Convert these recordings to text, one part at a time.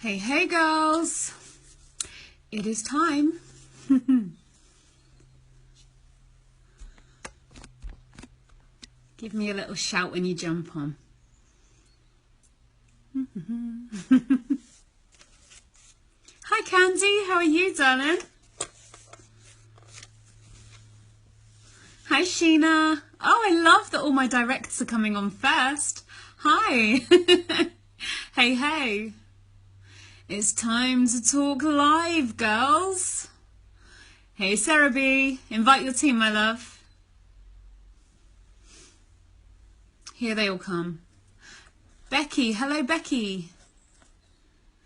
Hey, hey girls, it is time. Give me a little shout when you jump on. Hi Candy, how are you, darling? Hi Sheena. Oh, I love that all my directs are coming on first. Hi. Hey, hey. It's time to talk live, girls. Hey, Sarah B. Invite your team, my love. Here they all come. Becky. Hello, Becky.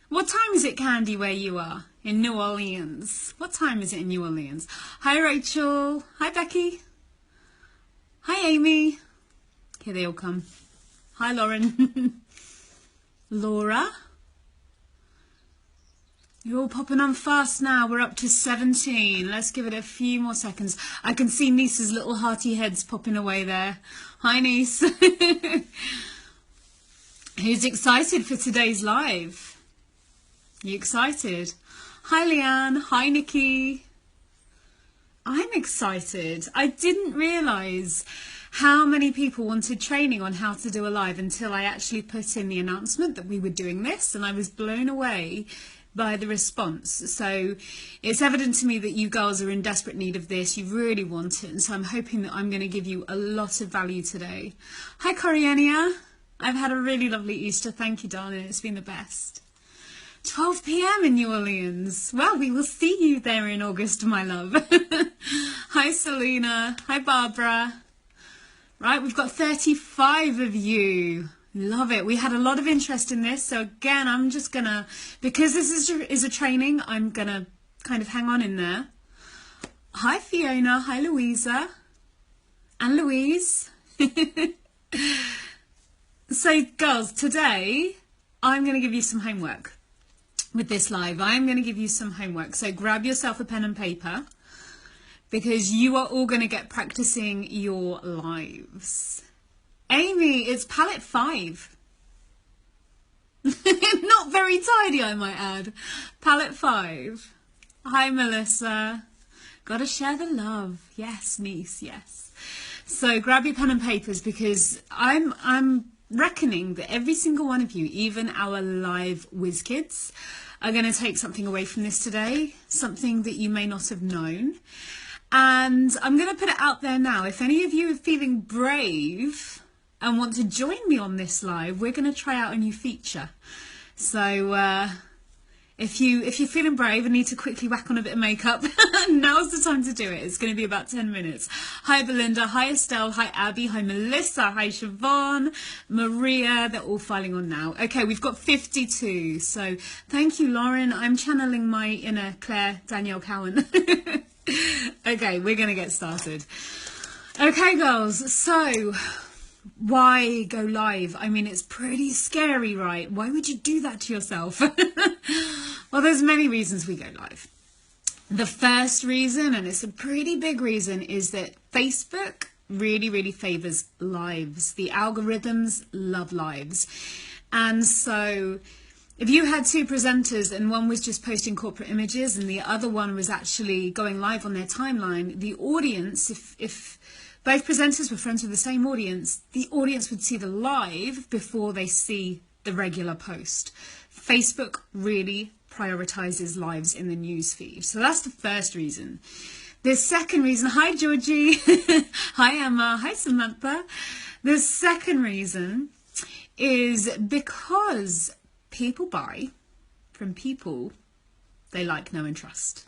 What time is it, Candy, where you are? In New Orleans. What time is it in New Orleans? Hi, Rachel. Hi, Becky. Hi, Amy. Here they all come. Hi, Lauren. Laura. You're all popping on fast now. We're up to 17. Let's give it a few more seconds. I can see Niece's little hearty heads popping away there. Hi, Niece. Who's excited for today's live? You excited? Hi, Leanne. Hi, Nikki. I'm excited. I didn't realise how many people wanted training on how to do a live until I actually put in the announcement that we were doing this, and I was blown away by the response. So it's evident to me that you girls are in desperate need of this. You really want it, and so I'm hoping that I'm going to give you a lot of value today. Hi, Coriania. I've had a really lovely Easter. Thank you, darling. It's been the best. 12 p.m. in New Orleans. Well, we will see you there in August, my love. Hi, Selena. Hi, Barbara. Right, we've got 35 of you. Love it. We had a lot of interest in this. So again, I'm just going to, because this is a training, I'm going to kind of hang on in there. Hi, Fiona. Hi, Louisa. And Louise. So, girls, today I'm going to give you some homework. With this live, I'm going to give you some homework. So grab yourself a pen and paper, because you are all going to get practicing your lives. Amy, it's palette 5. Not very tidy, I might add. Palette 5. Hi, Melissa. Gotta share the love. Yes, niece, yes. So grab your pen and papers, because I'm reckoning that every single one of you, even our live whiz kids, are going to take something away from this today, something that you may not have known. And I'm going to put it out there now. If any of you are feeling brave and want to join me on this live, we're going to try out a new feature. So if you're feeling brave and need to quickly whack on a bit of makeup, now's the time to do it. It's going to be about 10 minutes. Hi, Belinda. Hi, Estelle. Hi, Abby. Hi, Melissa. Hi, Siobhan. Maria. They're all filing on now. Okay, we've got 52. So thank you, Lauren. I'm channeling my inner Claire Danielle Cowan. Okay, we're going to get started. Okay, girls. So why go live? I mean, it's pretty scary, right? Why would you do that to yourself? Well, there's many reasons we go live. The first reason, and it's a pretty big reason, is that Facebook really, really favors lives. The algorithms love lives. And so if you had two presenters and one was just posting corporate images and the other one was actually going live on their timeline, the audience, if both presenters were friends with the same audience, the audience would see the live before they see the regular post. Facebook really prioritizes lives in the news feed. So that's the first reason. The second reason, hi Georgie, hi Emma, hi Samantha. The second reason is because people buy from people they like, know and trust.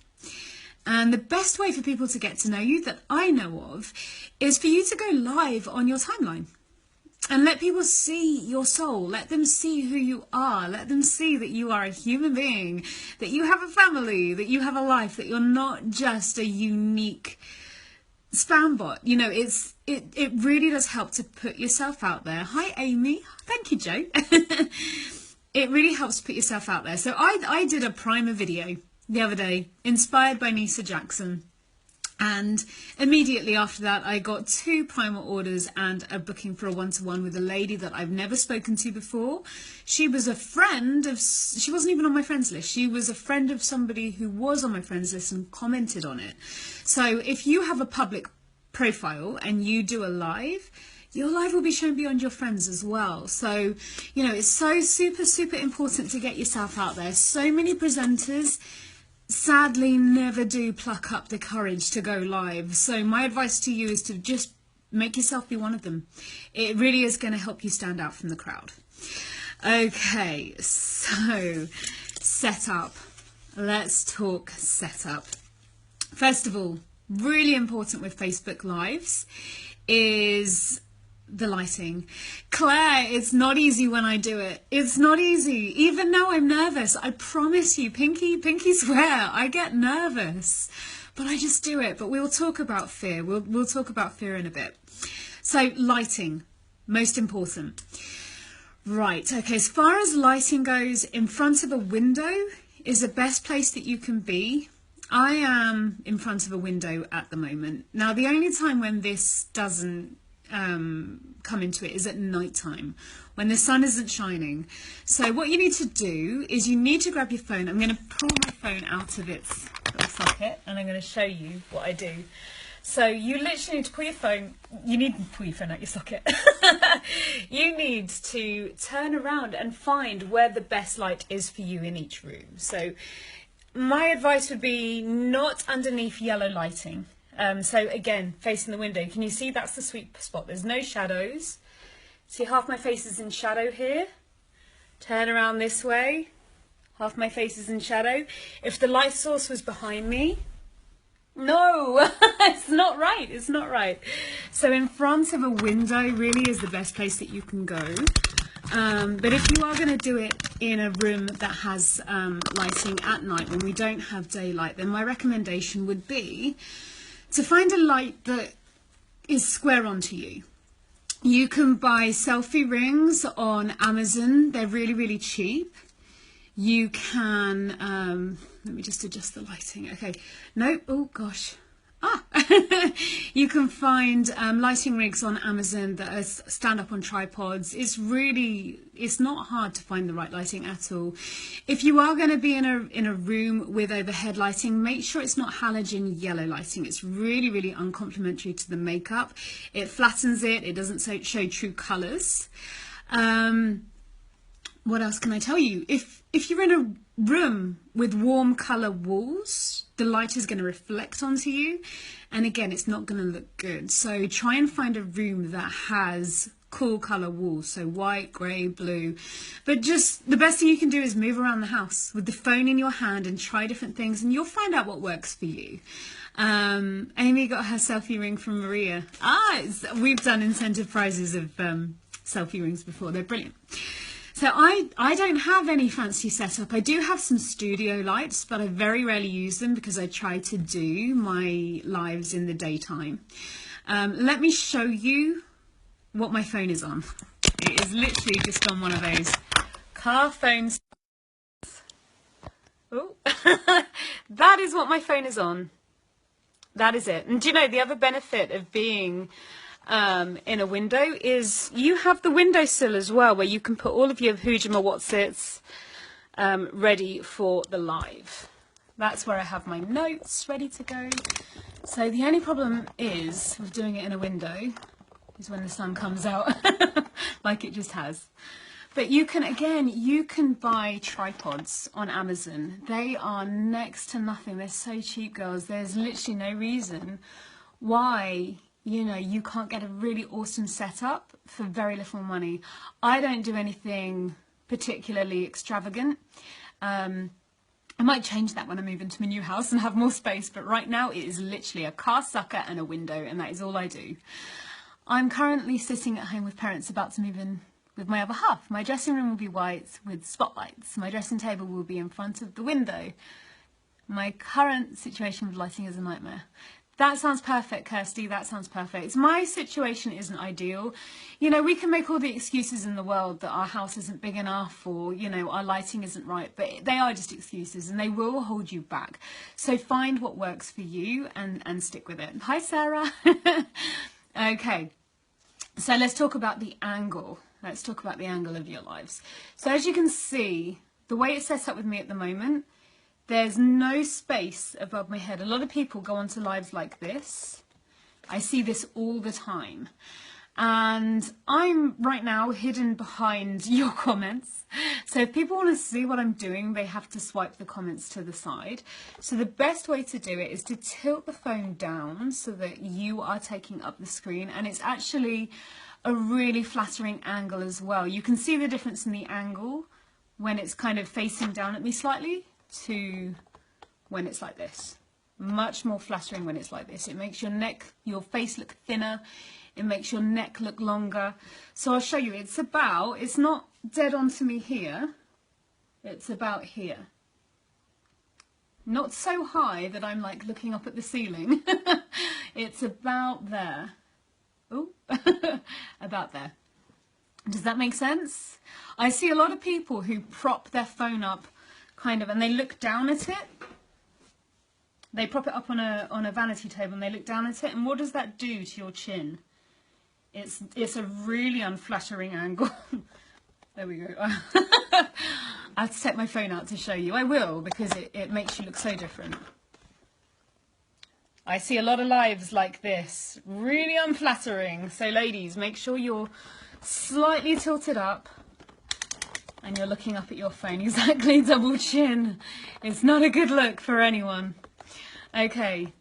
And the best way for people to get to know you that I know of is for you to go live on your timeline and let people see your soul. Let them see who you are. Let them see that you are a human being, that you have a family, that you have a life, that you're not just a unique spam bot. You know, it really does help to put yourself out there. Hi, Amy. Thank you, Joe. It really helps to put yourself out there. So I did a primer video the other day, inspired by Nisa Jackson. And immediately after that, I got 2 Primal orders and a booking for a one-to-one with a lady that I've never spoken to before. She was a friend of, she wasn't even on my friends list. She was a friend of somebody who was on my friends list and commented on it. So if you have a public profile and you do a live, your live will be shown beyond your friends as well. So, you know, it's so super important to get yourself out there. So many presenters sadly never do pluck up the courage to go live. So my advice to you is to just make yourself be one of them. It really is going to help you stand out from the crowd. Okay, so setup. Let's talk setup. First of all, really important with Facebook Lives is the lighting. Claire, it's not easy when I do it. It's not easy. Even now I'm nervous. I promise you, pinky swear, I get nervous. But I just do it. But we'll talk about fear. We'll talk about fear in a bit. So lighting, most important. Right, okay, as far as lighting goes, in front of a window is the best place that you can be. I am in front of a window at the moment. Now, the only time when this doesn't come into it is at night time when the sun isn't shining. So what you need to do is you need to grab your phone. I'm going to pull my phone out of its little socket and I'm going to show you what I do. So you literally need to pull your phone, you need to pull your phone out your socket. You need to turn around and find where the best light is for you in each room. So my advice would be not underneath yellow lighting. So again, facing the window, can you see that's the sweet spot? There's no shadows. See, half my face is in shadow here. Turn around this way. Half my face is in shadow. If the light source was behind me, no, it's not right. It's not right. So in front of a window really is the best place that you can go. But if you are going to do it in a room that has lighting at night when we don't have daylight, then my recommendation would be to find a light that is square onto you. You can buy selfie rings on Amazon. They're really cheap. You can, let me just adjust the lighting. Okay, nope, oh gosh. You can find lighting rigs on Amazon that stand up on tripods. It's not hard to find the right lighting at all. If you are going to be in a room with overhead lighting, make sure it's not halogen yellow lighting. It's really uncomplimentary to the makeup. It flattens it. It doesn't show true colours. What else can I tell you? If you're in a room with warm colour walls, the light is going to reflect onto you, and again, it's not going to look good. So try and find a room that has cool colour walls, so white, grey, blue. But just the best thing you can do is move around the house with the phone in your hand and try different things, and you'll find out what works for you. Amy got her selfie ring from Maria. We've done incentive prizes of selfie rings before. They're brilliant. So I don't have any fancy setup. I do have some studio lights, but I very rarely use them because I try to do my lives in the daytime. Let me show you what my phone is on. It is literally just on one of those car phones. Oh, that is what my phone is on. That is it. And do you know the other benefit of being in a window is you have the windowsill as well, where you can put all of your Hujima Watsits ready for the live. That's where I have my notes ready to go. So the only problem is with doing it in a window is when the sun comes out like it just has. But you can buy tripods on Amazon. They are next to nothing. They're so cheap, girls. There's literally no reason why you can't get a really awesome setup for very little money. I don't do anything particularly extravagant. I might change that when I move into my new house and have more space, but right now it is literally a car sucker and a window, and that is all I do. I'm currently sitting at home with parents about to move in with my other half. My dressing room will be white with spotlights. My dressing table will be in front of the window. My current situation with lighting is a nightmare. That sounds perfect, Kirsty. That sounds perfect. My situation isn't ideal. You know, we can make all the excuses in the world that our house isn't big enough or, you know, our lighting isn't right, but they are just excuses and they will hold you back. So find what works for you and stick with it. Hi, Sarah. Okay, so let's talk about the angle. Let's talk about the angle of your lives. So as you can see, the way it's set up with me at the moment, there's no space above my head. A lot of people go onto lives like this. I see this all the time. And I'm right now hidden behind your comments. So if people want to see what I'm doing, they have to swipe the comments to the side. So the best way to do it is to tilt the phone down so that you are taking up the screen. And it's actually a really flattering angle as well. You can see the difference in the angle when it's kind of facing down at me slightly to when it's like this. Much more flattering when it's like this. It makes your neck, your face look thinner. It makes your neck look longer. So I'll show you. It's not dead onto me here. It's about here. Not so high that I'm like looking up at the ceiling. It's about there. Oh, about there. Does that make sense? I see a lot of people who prop their phone up kind of, and they look down at it. They prop it up on a vanity table and they look down at it. And what does that do to your chin? It's a really unflattering angle. There we go. I have to take my phone out to show you. I will, because it makes you look so different. I see a lot of lives like this. Really unflattering. So ladies, make sure you're slightly tilted up and you're looking up at your phone. Exactly, double chin. It's not a good look for anyone. Okay,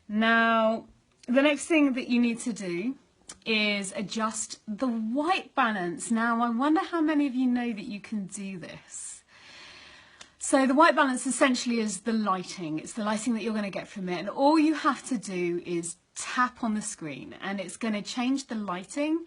now the next thing that you need to do is adjust the white balance. Now I wonder how many of you know that you can do this. So the white balance essentially is the lighting. It's the lighting that you're going to get from it, and all you have to do is tap on the screen and it's going to change the lighting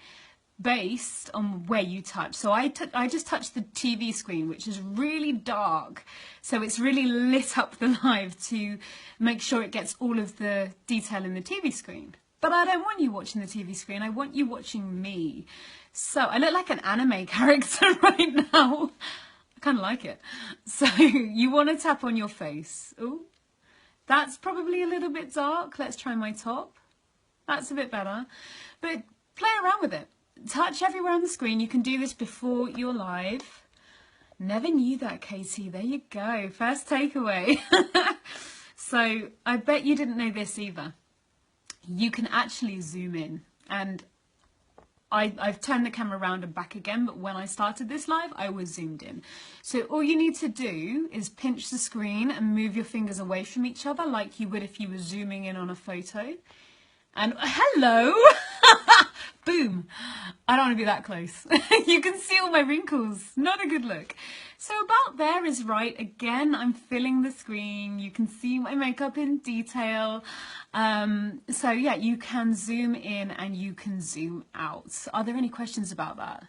based on where you touch. So I just touched the TV screen, which is really dark, so it's really lit up the live to make sure it gets all of the detail in the TV screen. But I don't want you watching the TV screen, I want you watching me. So I look like an anime character right now. I kind of like it. So you want to tap on your face. Oh, that's probably a little bit dark. Let's try my top. That's a bit better. But play around with it. Touch everywhere on the screen. You can do this before you're live. Never knew that, Katie. There you go. First takeaway. So I bet you didn't know this either. You can actually zoom in. And I've turned the camera around and back again, but when I started this live, I was zoomed in. So all you need to do is pinch the screen and move your fingers away from each other like you would if you were zooming in on a photo. And hello! Boom! I don't want to be that close. You can see all my wrinkles. Not a good look. So about there is right. Again, I'm filling the screen. You can see my makeup in detail. So yeah, you can zoom in and you can zoom out. Are there any questions about that?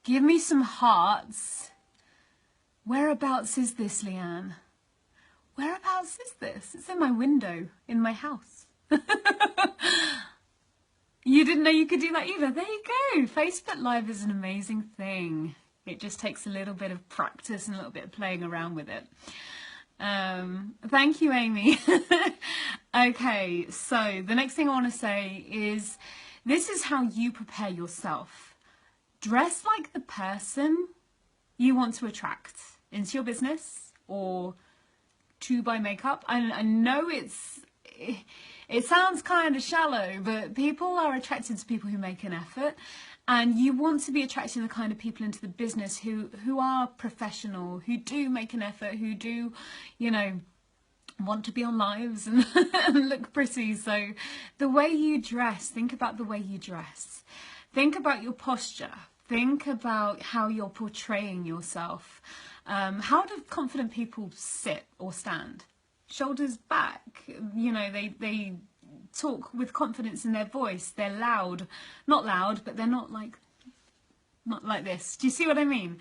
Give me some hearts. Whereabouts is this, Leanne? Whereabouts is this? It's in my window, in my house. You didn't know you could do that either. There you go. Facebook Live is an amazing thing. It just takes a little bit of practice and a little bit of playing around with it. Thank you, Amy. Okay, so the next thing I want to say is this is how you prepare yourself. Dress like the person you want to attract into your business or to buy makeup. I know it sounds kind of shallow, but people are attracted to people who make an effort, and you want to be attracting the kind of people into the business who are professional, who do make an effort, who do, you know, want to be on lives and, and look pretty. So the way you dress, think about the way you dress. Think about your posture. Think about how you're portraying yourself. How do confident people sit or stand? Shoulders back, you know, they talk with confidence in their voice. They're loud, not loud, but they're not like this. Do you see what I mean?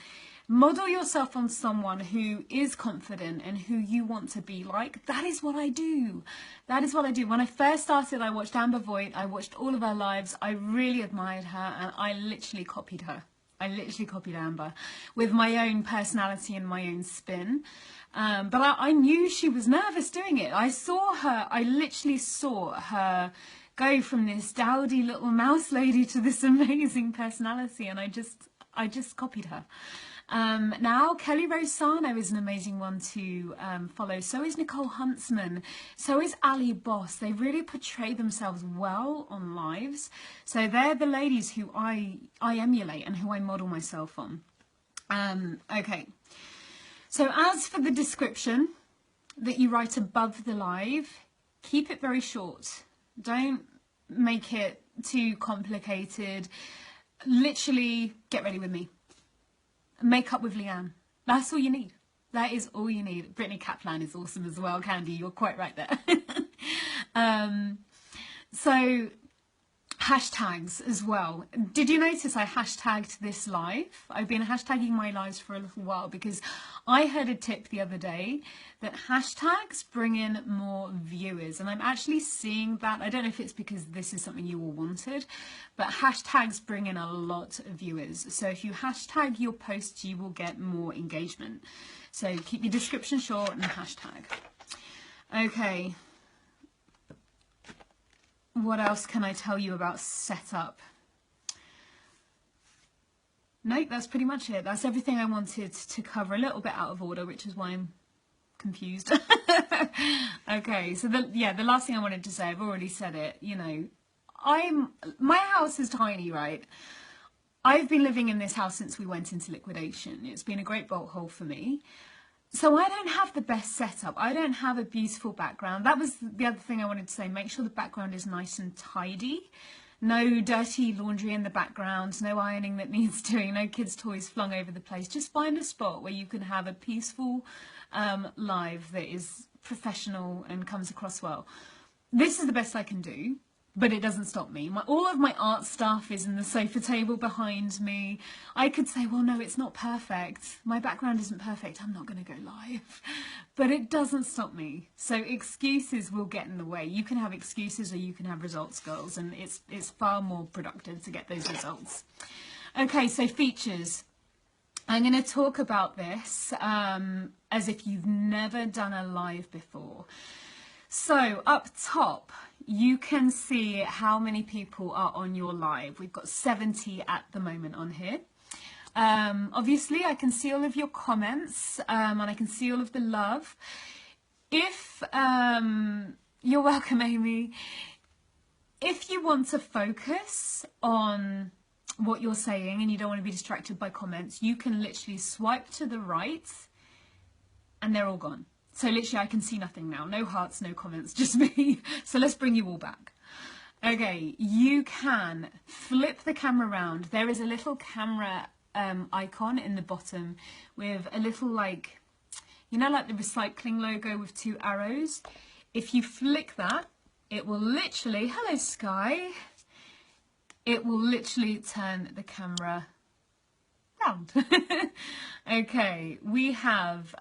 Model yourself on someone who is confident and who you want to be like. That is what I do. That is what I do. When I first started, I watched Amber Voigt. I watched all of her lives. I really admired her and I literally copied her. I literally copied Amber with my own personality and my own spin. But I knew she was nervous doing it. I literally saw her go from this dowdy little mouse lady to this amazing personality, and I just copied her. Now Kelly Rose Sarno is an amazing one to follow. So is Nicole Huntsman. So is Ali Boss. They really portray themselves well on lives. So they're the ladies who I emulate and who I model myself on. Okay. So as for the description that you write above the live, keep it very short. Don't make it too complicated. Literally, get ready with me. Make up with Leanne. That's all you need. That is all you need. Brittany Kaplan is awesome as well. Candy, you're quite right there. So hashtags as well. Did you notice I hashtagged this live? I've been hashtagging my lives for a little while because I heard a tip the other day that hashtags bring in more viewers, and I'm actually seeing that. I don't know if it's because this is something you all wanted, but hashtags bring in a lot of viewers. So if you hashtag your posts, you will get more engagement. So keep your description short and hashtag. Okay. What else can I tell you about setup? Nope, that's pretty much it. That's everything I wanted to cover, a little bit out of order, which is why I'm confused. Okay, so the last thing I wanted to say, I've already said it, you know, my house is tiny, right? I've been living in this house since we went into liquidation. It's been a great bolt hole for me. So I don't have the best setup. I don't have a beautiful background. That was the other thing I wanted to say. Make sure the background is nice and tidy. No dirty laundry in the background, no ironing that needs doing, no kids' toys flung over the place. Just find a spot where you can have a peaceful live that is professional and comes across well. This is the best I can do. But it doesn't stop me. All of my art stuff is in the sofa table behind me. I could say, well, no, it's not perfect. My background isn't perfect. I'm not going to go live. But it doesn't stop me. So excuses will get in the way. You can have excuses or you can have results, girls. And it's far more productive to get those results. Okay, so features. I'm going to talk about this as if you've never done a live before. So up top, you can see how many people are on your live. We've got 70 at the moment on here. Obviously, I can see all of your comments and I can see all of the love. If you're welcome, Amy. If you want to focus on what you're saying and you don't want to be distracted by comments, you can literally swipe to the right and they're all gone. So literally I can see nothing now. No hearts, no comments, just me. So let's bring you all back. Okay, you can flip the camera around. There is a little camera icon in the bottom with a little, like, you know, like the recycling logo with two arrows. If you flick that, it will literally, hello Sky, it will literally turn the camera round. Okay, we have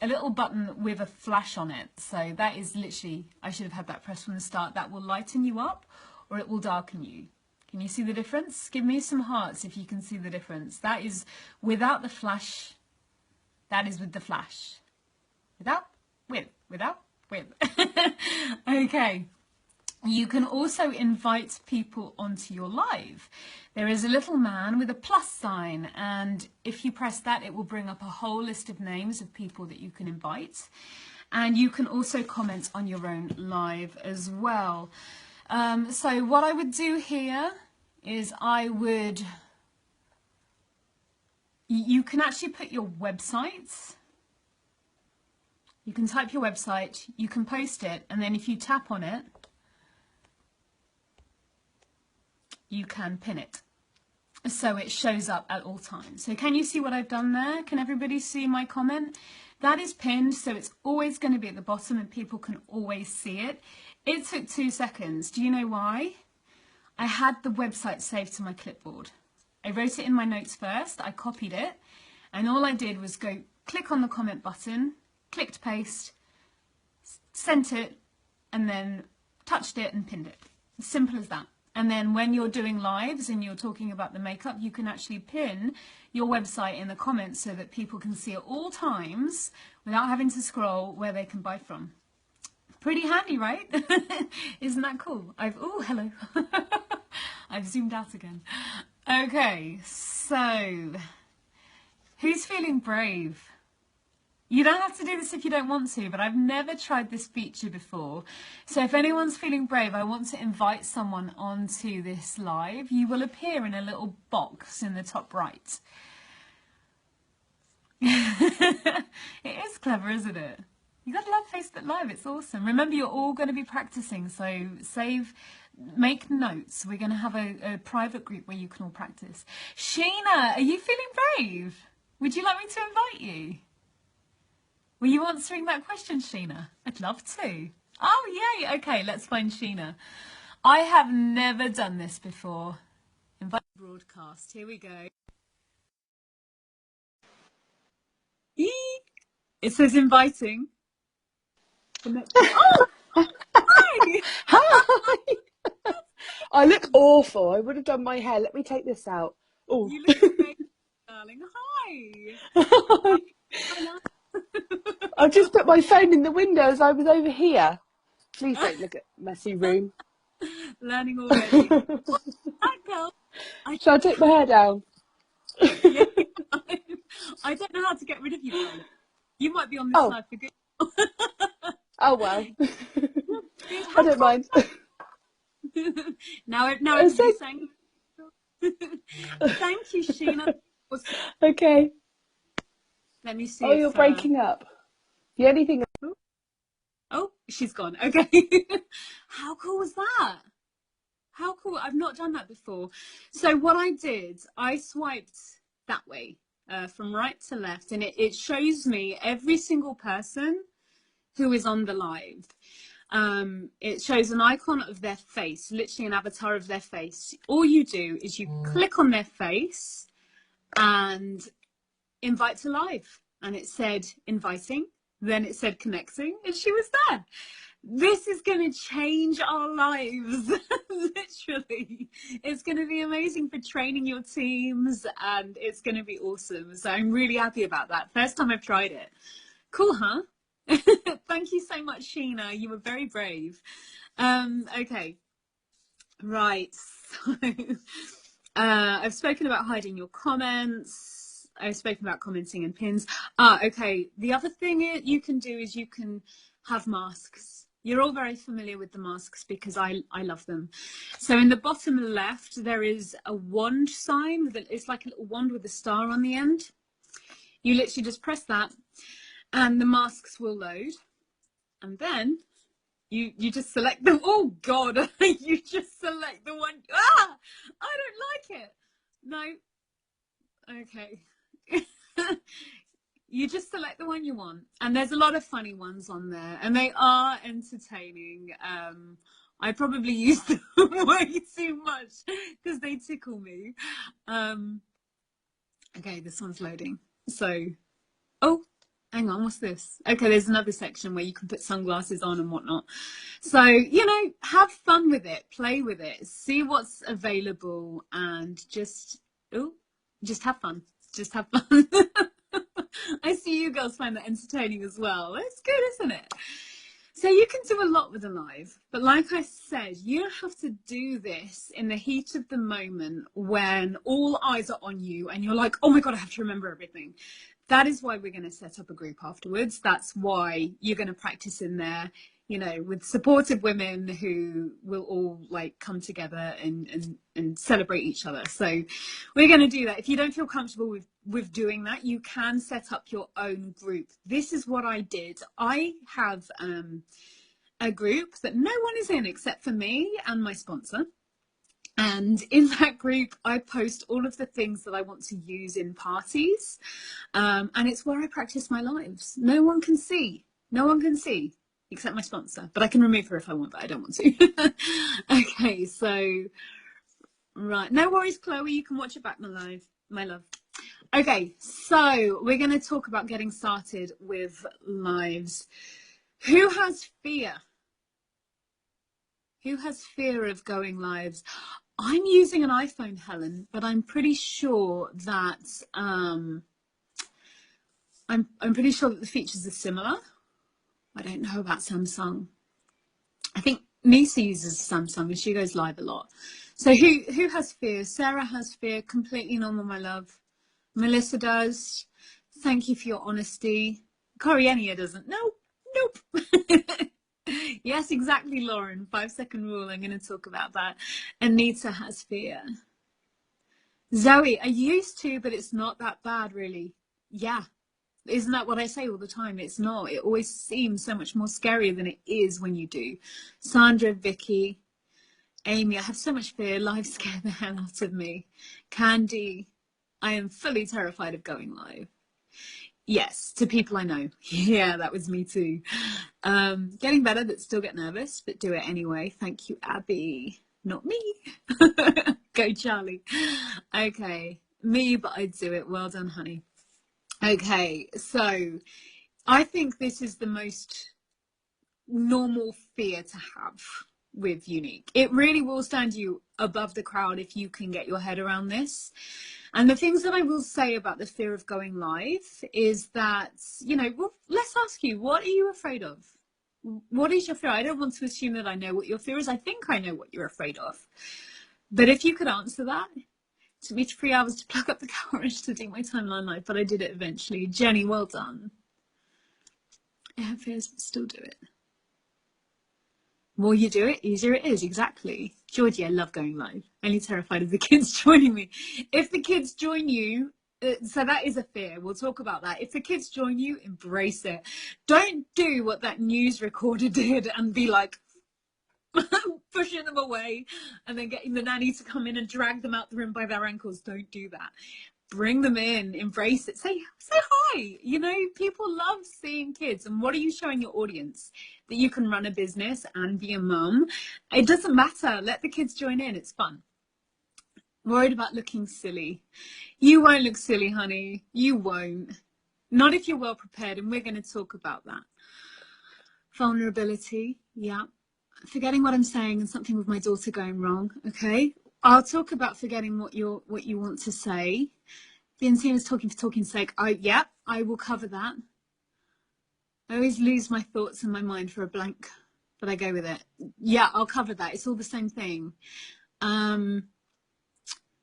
a little button with a flash on it. So that is literally, I should have had that pressed from the start. That will lighten you up or it will darken you. Can you see the difference? Give me some hearts if you can see the difference. That is without the flash. That is with the flash. Without, with, without, with. Okay. You can also invite people onto your live. There is a little man with a plus sign, and if you press that, it will bring up a whole list of names of people that you can invite. And you can also comment on your own live as well. So what I would do here is you can actually put your website. You can type your website, you can post it, and then if you tap on it, you can pin it so it shows up at all times. So can you see what I've done there? Can everybody see my comment? That is pinned, so it's always going to be at the bottom and people can always see it. It took 2 seconds. Do you know why? I had the website saved to my clipboard. I wrote it in my notes first, I copied it, and all I did was go click on the comment button, clicked paste, sent it, and then touched it and pinned it. Simple as that. And then when you're doing lives and you're talking about the makeup, you can actually pin your website in the comments so that people can see at all times without having to scroll where they can buy from. Pretty handy, right? Isn't that cool? Oh, hello. I've zoomed out again. Okay, so who's feeling brave? You don't have to do this if you don't want to, but I've never tried this feature before. So if anyone's feeling brave, I want to invite someone onto this live. You will appear in a little box in the top right. It is clever, isn't it? You gotta love Facebook Live, it's awesome. Remember, you're all going to be practicing, so make notes. We're going to have a private group where you can all practice. Sheena, are you feeling brave? Would you like me to invite you? Were you answering that question, Sheena? I'd love to. Oh, yay. Okay, let's find Sheena. I have never done this before. Invite broadcast. Here we go. It says inviting. Oh, hi. Hi. I look awful. I would have done my hair. Let me take this out. Oh. You look amazing, darling. Hi. I've just put my phone in the window as I was over here. Please don't look at messy room. Learning already. Hi, girl. Shall I take my hair down? Yeah, I don't know how to get rid of you, darling. You might be on this live for good. Oh, well. I don't mind. now everybody's saying thank you, Sheena. Okay. Let me see. Oh, you're breaking up. The only thing. Oh, she's gone. Okay. How cool was that? How cool. I've not done that before. So what I did, I swiped that way, from right to left, and it shows me every single person who is on the live. It shows an icon of their face, literally an avatar of their face. All you do is you click on their face and invite to live. And it said inviting, then it said connecting, and she was there. This is going to change our lives, literally. It's going to be amazing for training your teams, and it's going to be awesome. So I'm really happy about that. First time I've tried it. Cool, huh? Thank you so much, Sheena. You were very brave. Okay. Right. So I've spoken about hiding your comments. I've spoken about commenting and pins. Okay. The other thing you can do is you can have masks. You're all very familiar with the masks because I love them. So in the bottom left, there is a wand sign. It's like a little wand with a star on the end. You literally just press that and the masks will load. And then you just select them. Oh, God, you just select the one. I don't like it. No. Okay. You just select the one you want. And there's a lot of funny ones on there. And they are entertaining. I probably use them way too much because they tickle me. Okay, this one's loading. So, oh, hang on, what's this? Okay, there's another section where you can put sunglasses on and whatnot. So, have fun with it, play with it, see what's available, and just have fun. Just have fun. I see you girls find that entertaining as well. It's good, isn't it? So you can do a lot with a live, but like I said, you don't have to do this in the heat of the moment when all eyes are on you and you're like, oh my God, I have to remember everything. That is why we're going to set up a group afterwards. That's why you're going to practice in there, with supportive women who will all come together and celebrate each other. So we're going to do that. If you don't feel comfortable with doing that, you can set up your own group. This is what I did. I have a group that no one is in except for me and my sponsor. And in that group, I post all of the things that I want to use in parties. And it's where I practice my lives. No one can see. No one can see except my sponsor. But I can remove her if I want, but I don't want to. Okay, so Right. No worries, Chloe. You can watch it back, my love. Okay, so we're going to talk about getting started with lives. Who has fear? Who has fear of going lives? I'm using an iPhone, Helen, but I'm pretty sure that I'm pretty sure that the features are similar. I don't know about Samsung. I think Nisa uses Samsung and she goes live a lot. So who has fear? Sarah has fear. Completely normal, my love. Melissa does. Thank you for your honesty. Coriania doesn't. Nope. Yes, exactly, Lauren. 5-second rule. I'm going to talk about that. Anita has fear. Zoe, I used to, but it's not that bad, really. Yeah. Isn't that what I say all the time? It's not. It always seems so much more scarier than it is when you do. Sandra, Vicky, Amy, I have so much fear. Live scare the hell out of me. Candy, I am fully terrified of going live. Yes, to people I know. Yeah, that was me too. Getting better, but still get nervous, but do it anyway. Thank you, Abby. Not me. Go, Charlie. Okay, me, but I'd do it. Well done, honey. Okay, so I think this is the most normal fear to have with Unique. It really will stand you above the crowd if you can get your head around this. And the things that I will say about the fear of going live is that, well, let's ask you, what are you afraid of? What is your fear? I don't want to assume that I know what your fear is. I think I know what you're afraid of. But if you could answer that, it took me 3 hours to pluck up the courage to do my timeline live, but I did it eventually. Jenny, well done. I have fears, but still do it. More you do it, easier it is. Exactly. Georgie, I love going live. Only terrified of the kids joining me. If the kids join you, so that is a fear. We'll talk about that. If the kids join you, embrace it. Don't do what that news recorder did and be like pushing them away and then getting the nanny to come in and drag them out the room by their ankles. Don't do that. Bring them in, embrace it, say hi. People love seeing kids. And what are you showing your audience? That you can run a business and be a mum. It doesn't matter. Let the kids join in. It's fun. Worried about looking silly. You won't look silly, honey. You won't. Not if you're well prepared, and we're going to talk about that. Vulnerability, yeah. Forgetting what I'm saying and something with my daughter going wrong, okay? I'll talk about forgetting what you want to say. Being seen as talking for talking's sake. I will cover that. I always lose my thoughts and my mind for a blank, but I go with it. Yeah, I'll cover that. It's all the same thing.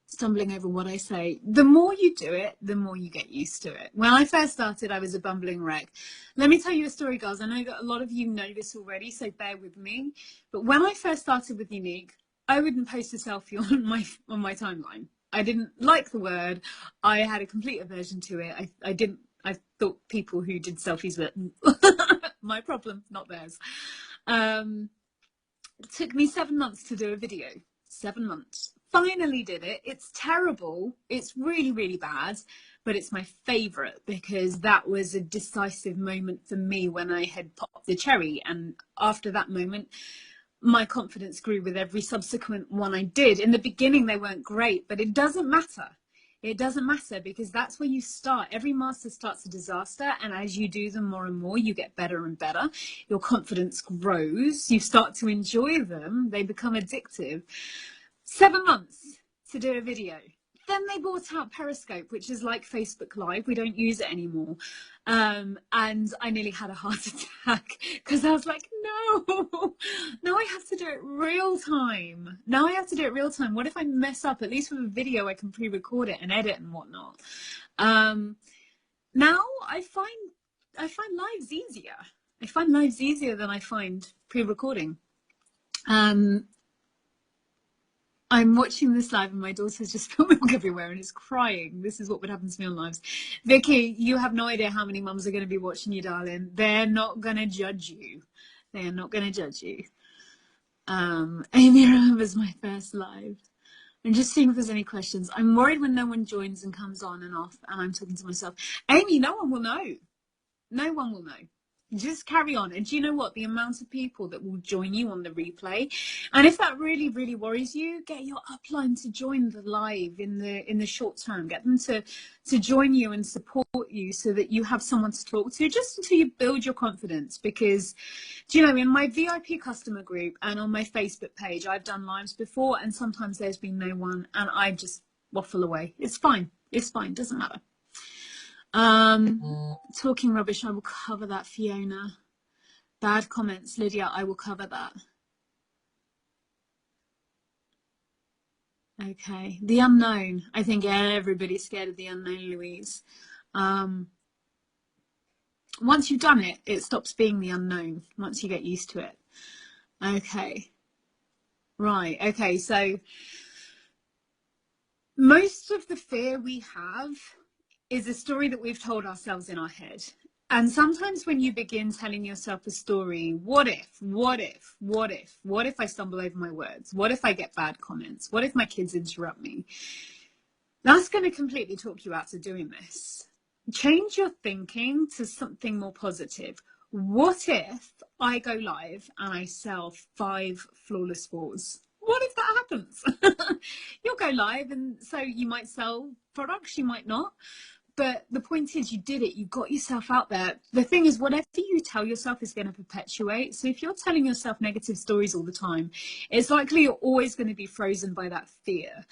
Stumbling over what I say. The more you do it, the more you get used to it. When I first started, I was a bumbling wreck. Let me tell you a story, girls. I know that a lot of you know this already, so bear with me. But when I first started with Unique, I wouldn't post a selfie on my timeline. I didn't like the word. I had a complete aversion to it. I thought people who did selfies were my problem, not theirs. It took me 7 months to do a video. 7 months. Finally did it. It's terrible. It's really, really bad, but it's my favorite because that was a decisive moment for me when I had popped the cherry. And after that moment, my confidence grew with every subsequent one I did. In the beginning, they weren't great, but it doesn't matter. It doesn't matter because that's where you start. Every master starts a disaster, and as you do them more and more, you get better and better. Your confidence grows. You start to enjoy them. They become addictive. 7 months to do a video. Then they bought out Periscope, which is like Facebook Live. We don't use it anymore. And I nearly had a heart attack because I was like, no, now I have to do it real time. What if I mess up? At least with a video, I can pre-record it and edit and whatnot. Now I find lives easier. I find lives easier than I find pre-recording. I'm watching this live and my daughter's just spilled milk everywhere and is crying. This is what would happen to me on lives. Vicky, you have no idea how many mums are going to be watching you, darling. They're not going to judge you. They are not going to judge you. Amy remembers my first live. I'm just seeing if there's any questions. I'm worried when no one joins and comes on and off and I'm talking to myself. Amy, no one will know. No one will know. Just carry on. And do you know what? The amount of people that will join you on the replay, and if that really, really worries you, get your upline to join the live in the short term. Get them to join you and support you so that you have someone to talk to, just until you build your confidence. Because, do you know, in my VIP customer group and on my Facebook page, I've done lives before, and sometimes there's been no one, and I just waffle away. It's fine. It's fine. Doesn't matter. Talking rubbish, I will cover that, Fiona. Bad comments, Lydia, I will cover that. Okay, the unknown. I think everybody's scared of the unknown, Louise. Once you've done it, it stops being the unknown, once you get used to it. Okay. Right, okay, so most of the fear we have is a story that we've told ourselves in our head. And sometimes when you begin telling yourself a story, what if I stumble over my words? What if I get bad comments? What if my kids interrupt me? That's going to completely talk you out of doing this. Change your thinking to something more positive. What if I go live and I sell 5 flawless falls? What if that happens? You'll go live, and so you might sell products, you might not. But the point is, you did it. You got yourself out there. The thing is, whatever you tell yourself is going to perpetuate. So if you're telling yourself negative stories all the time, it's likely you're always going to be frozen by that fear.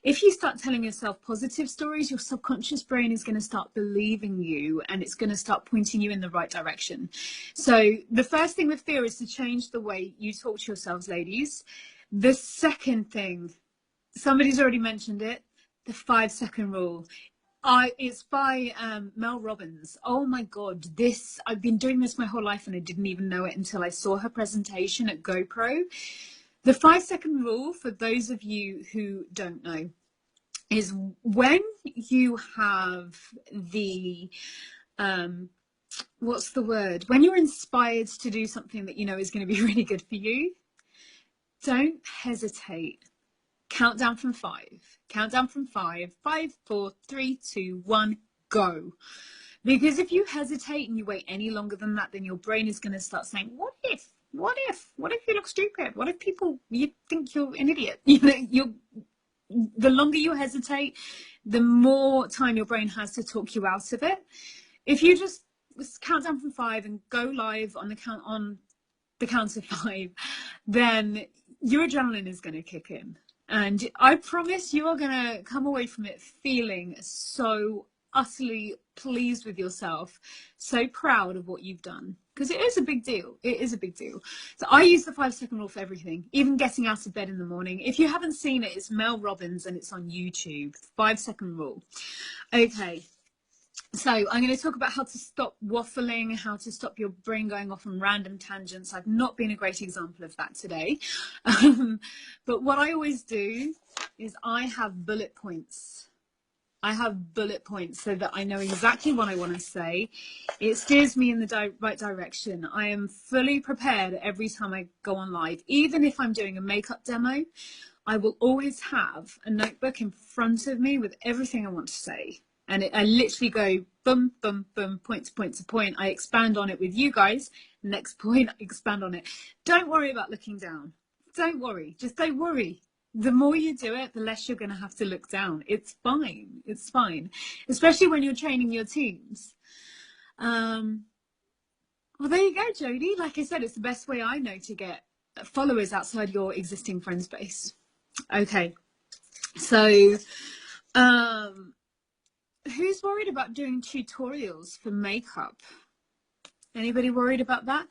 If you start telling yourself positive stories, your subconscious brain is going to start believing you, and it's going to start pointing you in the right direction. So the first thing with fear is to change the way you talk to yourselves, ladies. The second thing, somebody's already mentioned it, the 5-second rule. It's by Mel Robbins. Oh my God, I've been doing this my whole life and I didn't even know it until I saw her presentation at GoPro. The 5-second rule, for those of you who don't know, is when you have the, what's the word? When you're inspired to do something that you know is going to be really good for you, don't hesitate. Count down from 5. Count down from 5. 5, 4, 3, 2, 1, go. Because if you hesitate and you wait any longer than that, then your brain is going to start saying, what if? What if? What if you look stupid? What if you think you're an idiot? The longer you hesitate, the more time your brain has to talk you out of it. If you just count down from 5 and go live on the count of 5, then your adrenaline is going to kick in. And I promise you are going to come away from it feeling so utterly pleased with yourself, so proud of what you've done. Because it is a big deal. It is a big deal. So I use the 5-second rule for everything, even getting out of bed in the morning. If you haven't seen it, it's Mel Robbins and it's on YouTube. 5-second rule. Okay. So I'm going to talk about how to stop waffling, how to stop your brain going off on random tangents. I've not been a great example of that today. But what I always do is I have bullet points. I have bullet points so that I know exactly what I want to say. It steers me in the right direction. I am fully prepared every time I go on live. Even if I'm doing a makeup demo, I will always have a notebook in front of me with everything I want to say. And I literally go boom, boom, boom, point to point to point. I expand on it with you guys. Next point, I expand on it. Don't worry about looking down. Don't worry. Just don't worry. The more you do it, the less you're going to have to look down. It's fine. It's fine. Especially when you're training your teams. Well, there you go, Jodie. Like I said, it's the best way I know to get followers outside your existing friends base. Okay. So, who's worried about doing tutorials for makeup? Anybody worried about that?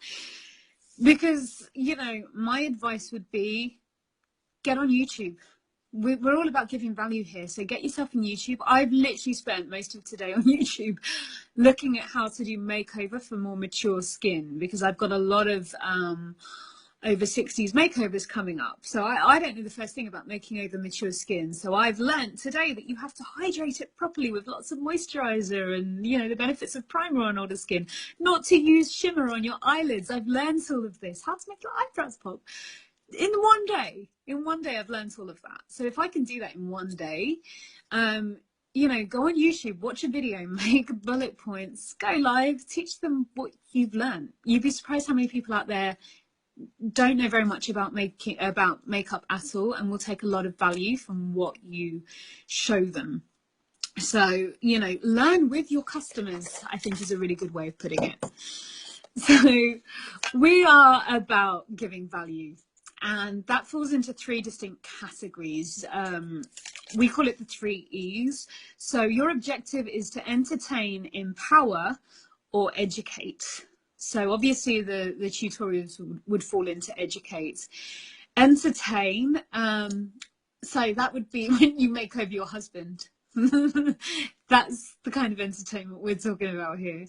Because, you know, my advice would be get on YouTube. We're all about giving value here. So get yourself on YouTube. I've literally spent most of today on YouTube looking at how to do makeover for more mature skin, because I've got a lot of over 60s makeovers coming up. So I don't know the first thing about making over mature skin. So I've learnt today that you have to hydrate it properly with lots of moisturizer and, you know, the benefits of primer on older skin, not to use shimmer on your eyelids. I've learned all of this, how to make your eyebrows pop. In one day I've learned all of that. So if I can do that in one day, you know, go on YouTube, watch a video, make bullet points, go live, teach them what you've learned. You'd be surprised how many people out there don't know very much about makeup at all, and will take a lot of value from what you show them. So, you know, learn with your customers, I think, is a really good way of putting it. So we are about giving value, and that falls into three distinct categories. We call it the 3 E's. So your objective is to entertain, empower, or educate. So obviously the tutorials would fall into educate. Entertain, so that would be when you make over your husband. That's the kind of entertainment we're talking about here.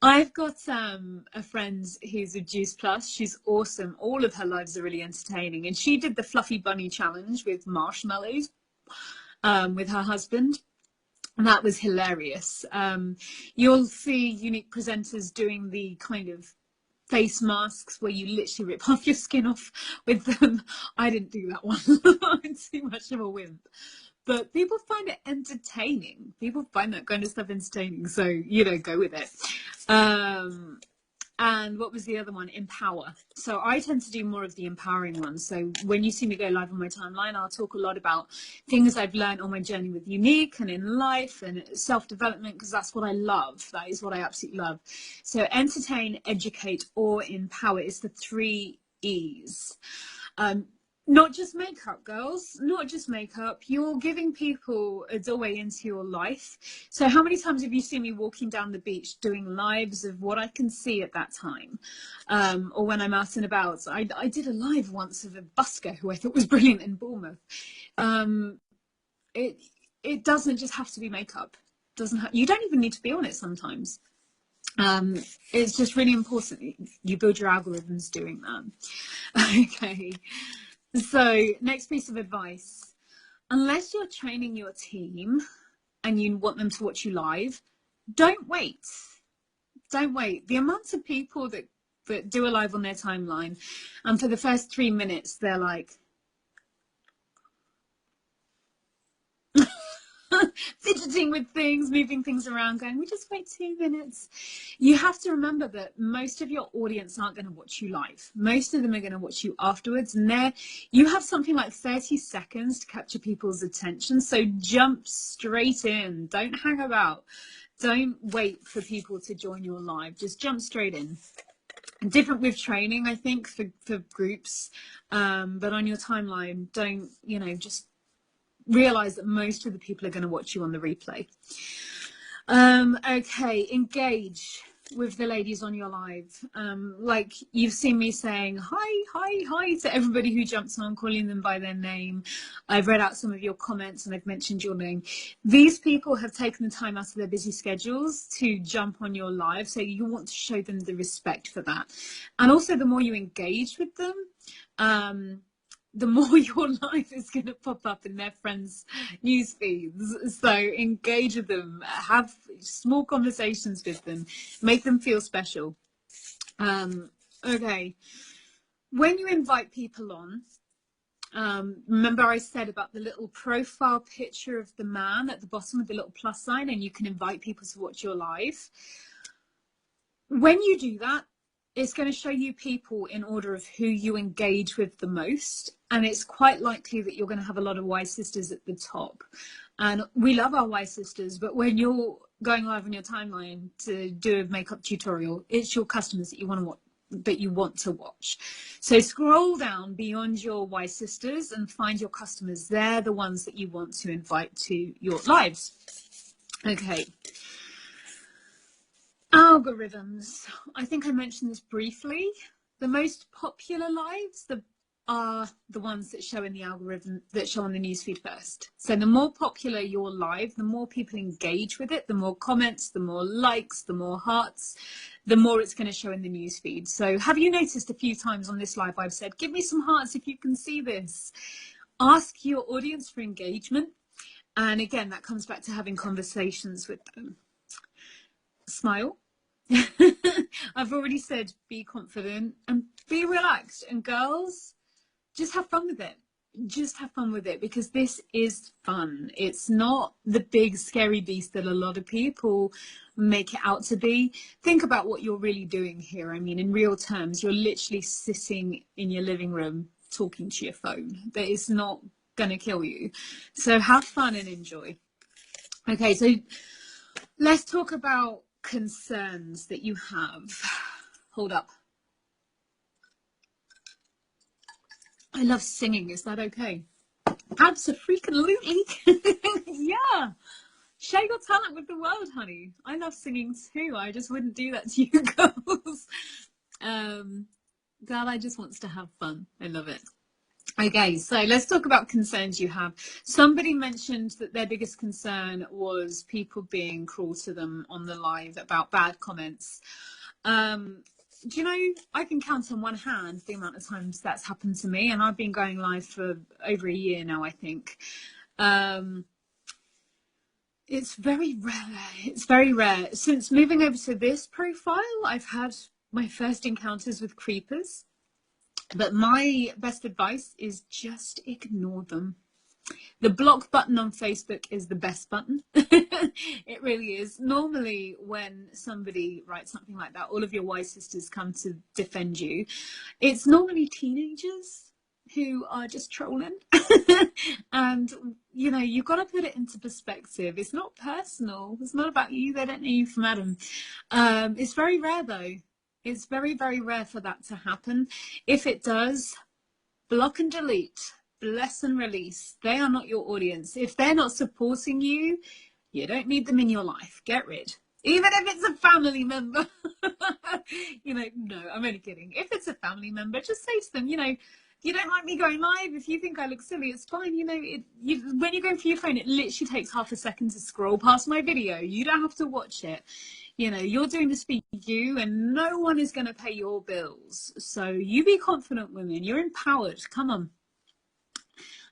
I've got a friend who's a Juice Plus. She's awesome. All of her lives are really entertaining. And she did the Fluffy Bunny Challenge with marshmallows with her husband. And that was hilarious. You'll see unique presenters doing the kind of face masks where you literally rip half your skin off with them. I didn't do that one. I'm too much of a wimp. But people find it entertaining. People find that kind of stuff entertaining. So, you know, go with it. And what was the other one? Empower. So I tend to do more of the empowering ones. So when you see me go live on my timeline, I'll talk a lot about things I've learned on my journey with Younique and in life and self-development, because that's what I love. That is what I absolutely love. So entertain, educate, or empower is the 3 E's. Not just makeup, girls, not just makeup. You're giving people a doorway into your life. So how many times have you seen me walking down the beach doing lives of what I can see at that time? Or when I'm out and about. I did a live once of a busker who I thought was brilliant in Bournemouth. It doesn't just have to be makeup. You don't even need to be on it sometimes. It's just really important you build your algorithms doing that. Okay. So next piece of advice, unless you're training your team and you want them to watch you live, don't wait. Don't wait. The amount of people that do a live on their timeline, and for the first 3 minutes, they're like, fidgeting with things, moving things around, going, we just wait 2 minutes. You have to remember that most of your audience aren't going to watch you live. Most of them are going to watch you afterwards. And you have something like 30 seconds to capture people's attention. So jump straight in. Don't hang about. Don't wait for people to join your live. Just jump straight in. Different with training, I think, for groups. But on your timeline, don't, you know, just realize that most of the people are going to watch you on the replay. Okay, engage with the ladies on your live. Like you've seen me saying hi to everybody who jumps on, calling them by their name. I've read out some of your comments and I've mentioned your name. These people have taken the time out of their busy schedules to jump on your live, so you want to show them the respect for that. And also, the more you engage with them, the more your life is going to pop up in their friends' news feeds. So engage with them, have small conversations with them, make them feel special. Okay, when you invite people on, remember I said about the little profile picture of the man at the bottom with the little plus sign, and you can invite people to watch your live. When you do that, it's going to show you people in order of who you engage with the most. And it's quite likely that you're going to have a lot of Y sisters at the top. And we love our Y sisters, but when you're going live on your timeline to do a makeup tutorial, it's your customers that you want to watch. So scroll down beyond your Y sisters and find your customers. They're the ones that you want to invite to your lives. Okay. Algorithms. I think I mentioned this briefly. The most popular lives are the ones that show in the algorithm, that show on the newsfeed first. So the more popular your live, the more people engage with it, the more comments, the more likes, the more hearts, the more it's going to show in the newsfeed. So have you noticed a few times on this live I've said, give me some hearts if you can see this. Ask your audience for engagement. And again, that comes back to having conversations with them. Smile. I've already said be confident and be relaxed, and girls, just have fun with it. just have fun with it, because this is fun. It's not the big scary beast that a lot of people make it out to be. Think about what you're really doing here. I mean, in real terms, you're literally sitting in your living room talking to your phone. That is not going to kill you. So have fun and enjoy. Okay, so let's talk about concerns that you have. Hold up. I love singing. Is that okay? Absolutely. Yeah. Share your talent with the world, honey. I love singing too. I just wouldn't do that to you girls. Dad, just wants to have fun. I love it. Okay, so let's talk about concerns you have. Somebody mentioned that their biggest concern was people being cruel to them on the live about bad comments. Do you know, I can count on one hand the amount of times that's happened to me, and I've been going live for over a year now, I think. It's very rare. It's very rare. Since moving over to this profile, I've had my first encounters with creepers. But my best advice is just ignore them. The block button on Facebook is the best button. It really is. Normally, when somebody writes something like that, all of your wise sisters come to defend you. It's normally teenagers who are just trolling. And, you know, you've got to put it into perspective. It's not personal. It's not about you. They don't know you from Adam. It's very rare, though. It's very, very rare for that to happen. If it does, block and delete, bless and release. They are not your audience. If they're not supporting you, you don't need them in your life. Get rid. Even if it's a family member. You know, no, I'm only kidding. If it's a family member, just say to them, you know, you don't like me going live. If you think I look silly, it's fine. You know, when you're going through your phone, it literally takes half a second to scroll past my video. You don't have to watch it. You know, you're doing this for you, and no one is going to pay your bills. So you be confident, women. You're empowered. Come on.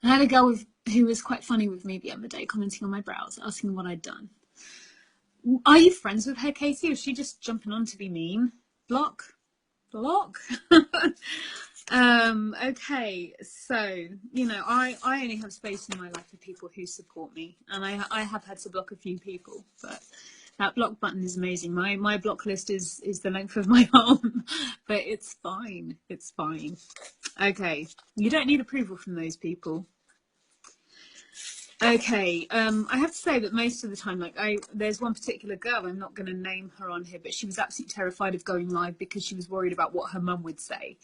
I had a girl who was quite funny with me the other day, commenting on my brows, asking what I'd done. Are you friends with her, Katie? Or is she just jumping on to be mean? Block. Okay, so, you know, I only have space in my life for people who support me, and I have had to block a few people, but that block button is amazing. My block list is the length of my arm, but it's fine. It's fine. Okay, you don't need approval from those people. Okay, I have to say that most of the time, like there's one particular girl, I'm not going to name her on here, but she was absolutely terrified of going live because she was worried about what her mum would say.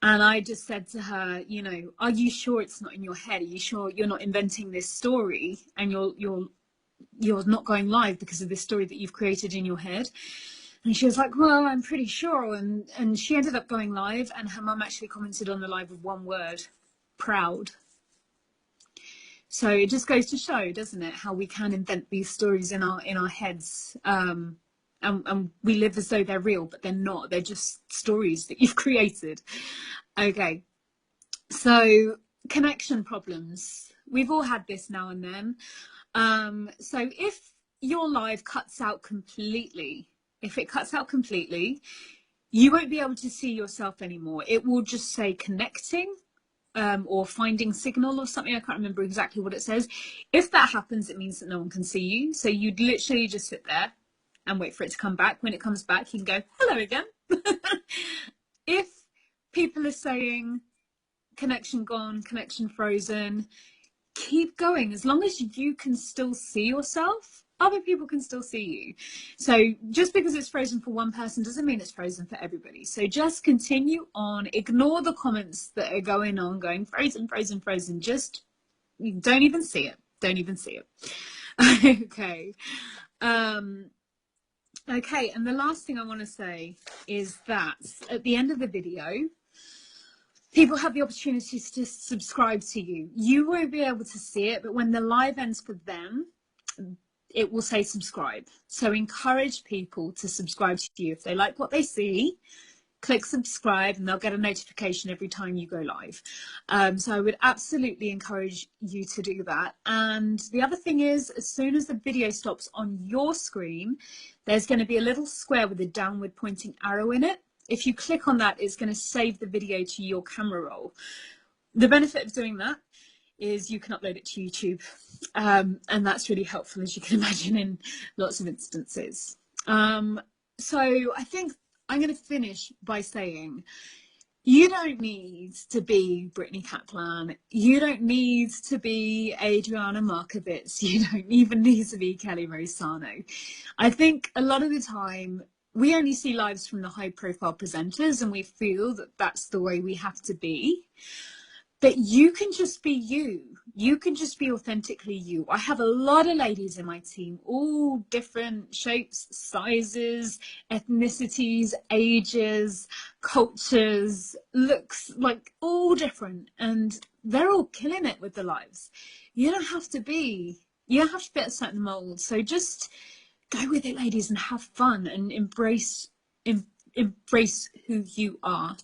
And I just said to her, you know, are you sure it's not in your head? Are you sure you're not inventing this story and you're not going live because of this story that you've created in your head? And she was like, well, I'm pretty sure. And she ended up going live, and her mum actually commented on the live with one word: proud. So it just goes to show, doesn't it, how we can invent these stories in our heads, and we live as though they're real, but they're not. They're just stories that you've created. Okay, so connection problems. We've all had this now and then. So if your live cuts out completely, you won't be able to see yourself anymore. It will just say connecting. Or finding signal or something. I can't remember exactly what it says. If that happens, it means that no one can see you. So you'd literally just sit there and wait for it to come back. When it comes back, you can go, hello again. If people are saying connection gone, connection frozen, keep going. As long as you can still see yourself, other people can still see you. So just because it's frozen for one person doesn't mean it's frozen for everybody. So just continue on. Ignore the comments that are going on, going frozen, frozen, frozen. Just don't even see it. Don't even see it. Okay. Okay, and the last thing I want to say is that at the end of the video, people have the opportunity to subscribe to you. You won't be able to see it, but when the live ends for them, it will say subscribe. So encourage people to subscribe to you. If they like what they see, click subscribe and they'll get a notification every time you go live. So I would absolutely encourage you to do that. And the other thing is, as soon as the video stops on your screen, there's going to be a little square with a downward pointing arrow in it. If you click on that, it's going to save the video to your camera roll. the benefit of doing that is you can upload it to YouTube. And that's really helpful, as you can imagine, in lots of instances. So I think I'm going to finish by saying, you don't need to be Brittany Kaplan. You don't need to be Adriana Markovitz. You don't even need to be Kelly Rosano. I think a lot of the time we only see lives from the high profile presenters and we feel that that's the way we have to be. But you can just be you. You can just be authentically you. I have a lot of ladies in my team, all different shapes, sizes, ethnicities, ages, cultures, looks, like all different. And they're all killing it with their lives. You don't have to fit a certain mold. So just go with it, ladies, and have fun and embrace who you are.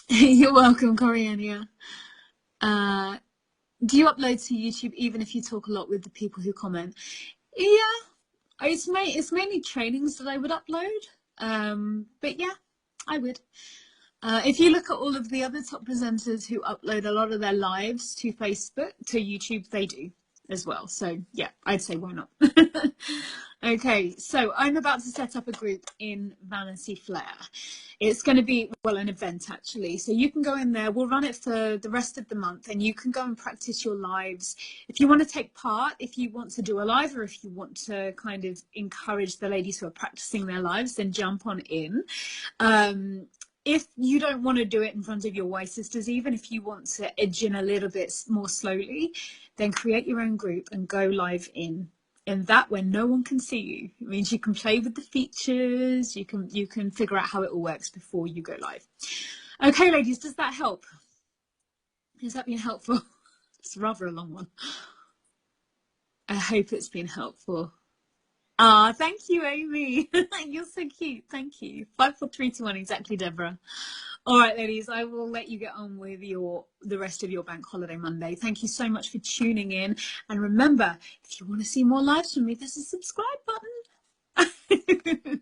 You're welcome, Coriania. Do you upload to YouTube even if you talk a lot with the people who comment? Yeah, it's mainly trainings that I would upload. But yeah, I would. If you look at all of the other top presenters who upload a lot of their lives to Facebook, to YouTube, they do as well. So yeah, I'd say why not? Okay, so I'm about to set up a group in Vanity Fair. It's going to be, well, an event actually. So you can go in there, we'll run it for the rest of the month, and you can go and practice your lives. If you want to take part, if you want to do a live, or if you want to kind of encourage the ladies who are practicing their lives, then jump on in. If you don't want to do it in front of your Y sisters, even if you want to edge in a little bit more slowly, then create your own group and go live in. And that, when no one can see you, it means you can play with the features, you can figure out how it all works before you go live. Okay, ladies, does that help? Has that been helpful? It's rather a long one. I hope it's been helpful. Ah, thank you, Amy. You're so cute. Thank you. 5, 4, 3, 2, 1, exactly, Deborah. All right, ladies, I will let you get on with the rest of your bank holiday Monday. Thank you so much for tuning in. And remember, if you want to see more lives from me, there's a subscribe button.